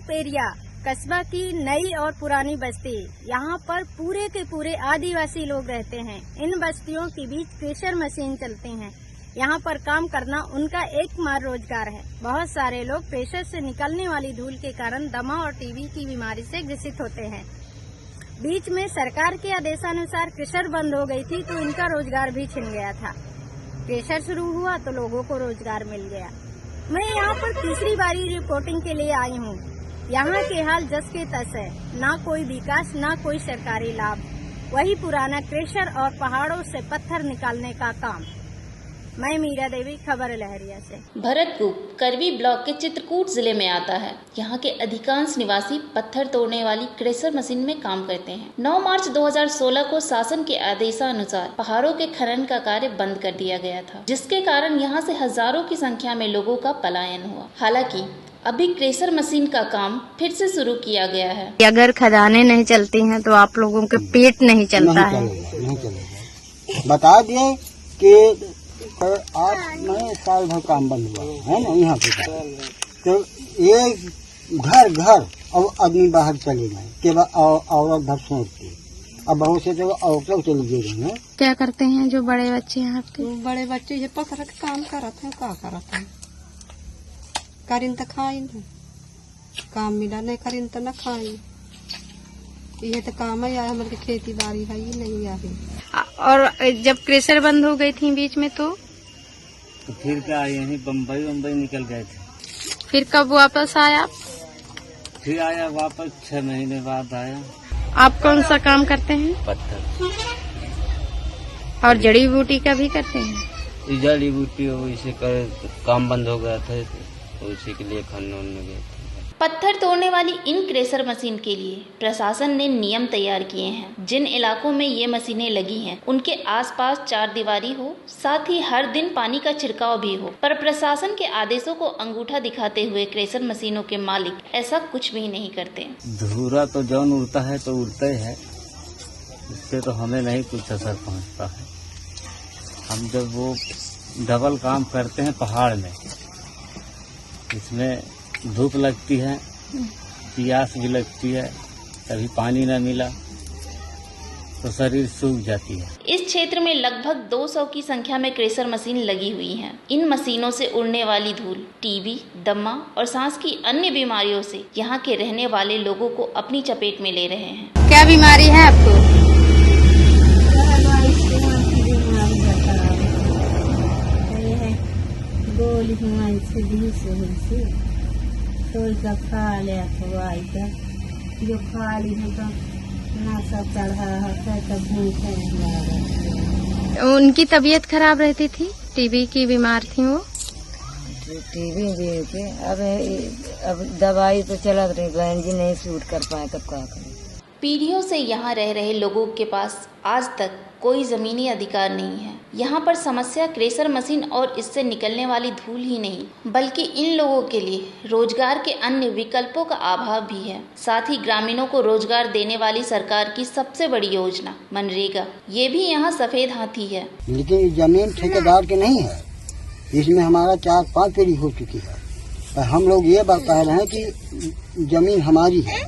Loop area कस्बा की नई और पुरानी बस्ती। यहाँ पर पूरे के पूरे आदिवासी लोग रहते हैं। इन बस्तियों के बीच प्रेशर मशीन चलती हैं। यहाँ पर काम करना उनका एकमात्र रोजगार है। बहुत सारे लोग प्रेशर से निकलने वाली धूल के कारण दमा और टीबी की बीमारी से ग्रसित होते हैं। बीच में सरकार के आदेशानुसार प्रेशर बंद हो गई थी तो इनका रोजगार भी छिन गया था। प्रेशर शुरू हुआ तो लोगों को रोजगार मिल गया। मैं यहाँ पर तीसरी बारी रिपोर्टिंग के लिए आई हूँ। यहाँ के हाल जस के तस है, ना कोई विकास ना कोई सरकारी लाभ, वही पुराना क्रेशर और पहाड़ों से पत्थर निकालने का काम। मैं मीरा देवी, खबर लहरिया से। भरतकूप करवी ब्लॉक के चित्रकूट जिले में आता है। यहाँ के अधिकांश निवासी पत्थर तोड़ने वाली क्रेशर मशीन में काम करते हैं। 9 मार्च 2016 को शासन के आदेशानुसार पहाड़ों के खनन का कार्य बंद कर दिया गया था, जिसके कारण यहाँ से हजारों की संख्या में लोगों का पलायन हुआ। हालांकि अभी क्रेशर मशीन का काम फिर से शुरू किया गया है। अगर खदानें नहीं चलती हैं तो आप लोगों के पेट नहीं चलता है। नहीं चलेगा। बता दिए कि 8 महीने साल भर काम बंद हुआ है ना यहाँ पे। तो ये घर और आदमी बाहर चले गए के बाद औरत भर सोचती। अब बहुत से जगह औरतों चली गई हैं। क्या करते हैं जो बड़े बच्चे हैं आपके? बड़े बच्चे ये पकड़ के काम करते हैं। का करते हैं? करीन तो खाई न, काम मिला नहीं करीन तो न खाई। ये तो काम है हमारे खेती बाड़ी है, ये नहीं है। और जब क्रेशर बंद हो गई थी बीच में तो फिर क्या यहीं बम्बई निकल गए थे। फिर कब वापस आया आप? फिर आया वापस 6 महीने बाद आया। आप कौन सा काम करते हैं? पत्थर और जड़ी बूटी का भी करते हैं? जड़ी बूटी इसे कर काम बंद हो गया था तो उसी के लिए खनन में गए थे। पत्थर तोड़ने वाली इन क्रेशर मशीन के लिए प्रशासन ने नियम तैयार किए हैं। जिन इलाकों में ये मशीनें लगी हैं, उनके आसपास 4 दीवारी हो, साथ ही हर दिन पानी का छिड़काव भी हो। पर प्रशासन के आदेशों को अंगूठा दिखाते हुए क्रेशर मशीनों के मालिक ऐसा कुछ भी नहीं करते। धूरा तो जौन उड़ता है तो उड़ता ही है, इससे तो हमें नहीं कुछ असर पहुँचता है। हम जब वो डबल काम करते हैं पहाड़ में, इसमें धूप लगती है, प्यास भी लगती है, कभी पानी न मिला तो शरीर सूख जाती है। इस क्षेत्र में लगभग 200 की संख्या में क्रेशर मशीन लगी हुई हैं। इन मशीनों से उड़ने वाली धूल टीबी, दमा और सांस की अन्य बीमारियों से यहाँ के रहने वाले लोगों को अपनी चपेट में ले रहे हैं। क्या बीमारी है आपको? जो खा ली है तो ना सब चढ़ा है तो उनकी तबीयत खराब रहती थी, टीबी की बीमार थी वो। टीबी भी थी। अब दवाई तो चला रही, बहन जी नहीं सूट कर पाए तब क्या करें। पीढ़ियों से यहाँ रह रहे लोगों के पास आज तक कोई जमीनी अधिकार नहीं है। यहाँ पर समस्या क्रेशर मशीन और इससे निकलने वाली धूल ही नहीं, बल्कि इन लोगों के लिए रोजगार के अन्य विकल्पों का अभाव भी है। साथ ही ग्रामीणों को रोजगार देने वाली सरकार की सबसे बड़ी योजना मनरेगा, ये भी यहाँ सफेद हाथी है। लेकिन जमीन ठेकेदार की नहीं है, इसमें हमारा 4-5 पीढ़ी हो चुकी है। हम लोग ये बात कह रहे हैं कि जमीन हमारी है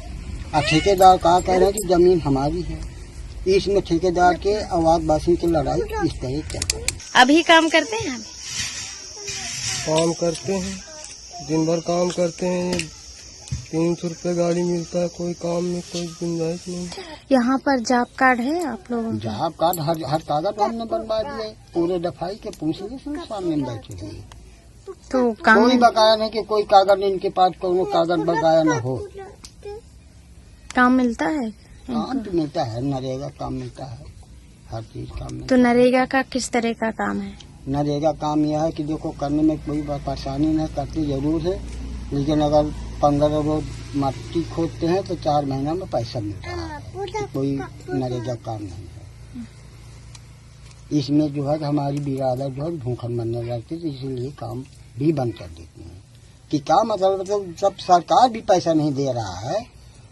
और ठेकेदार कहा कह रहे हैं कि जमीन हमारी है। इसमें ठेकेदार के आवासवासी की लड़ाई इस तरह चल रही है। अभी काम करते हैं? काम करते हैं, दिन भर काम करते हैं। 300 रुपये गाड़ी मिलता है, कोई काम में कोई गुंजाइश नहीं। यहाँ पर जॉब कार्ड है आप लोगों का? जॉब कार्ड हर कागज हमने बनवा दिए, पूरे दफाई के पूछने से सामने बैठे हुए। तो काम कोई बकाया नहीं कि कोई कागज इनके पास कोई कागज बकाया न हो। काम मिलता है? काम तो मिलता है, नरेगा काम मिलता है, हर चीज काम मिलता तो नरेगा का किस तरह का काम है? नरेगा काम यह है कि देखो करने में कोई परेशानी नहीं, करते जरूर है, लेकिन अगर 15 रोज मट्टी खोदते हैं तो 4 महीना में पैसा मिलता है। कोई नरेगा काम नहीं है। इसमें जो है हमारी बिरादर जो है भूखन बनने लगती है, इसीलिए काम भी बंद कर देती है। कि क्या मतलब जब सरकार भी पैसा नहीं दे रहा है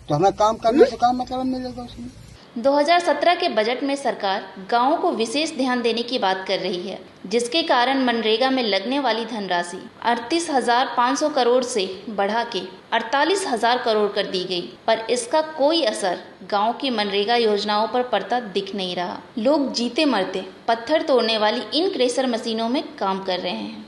तो हमें काम करने से क्या मतलब मिलेगा उसमें? 2017 के बजट में सरकार गांवों को विशेष ध्यान देने की बात कर रही है, जिसके कारण मनरेगा में लगने वाली धनराशि 38,500 करोड़ से बढ़ा के 48,000 करोड़ कर दी गई, पर इसका कोई असर गांव की मनरेगा योजनाओं पर पड़ता दिख नहीं रहा। लोग जीते मरते पत्थर तोड़ने वाली इन क्रेशर मशीनों में काम कर रहे हैं।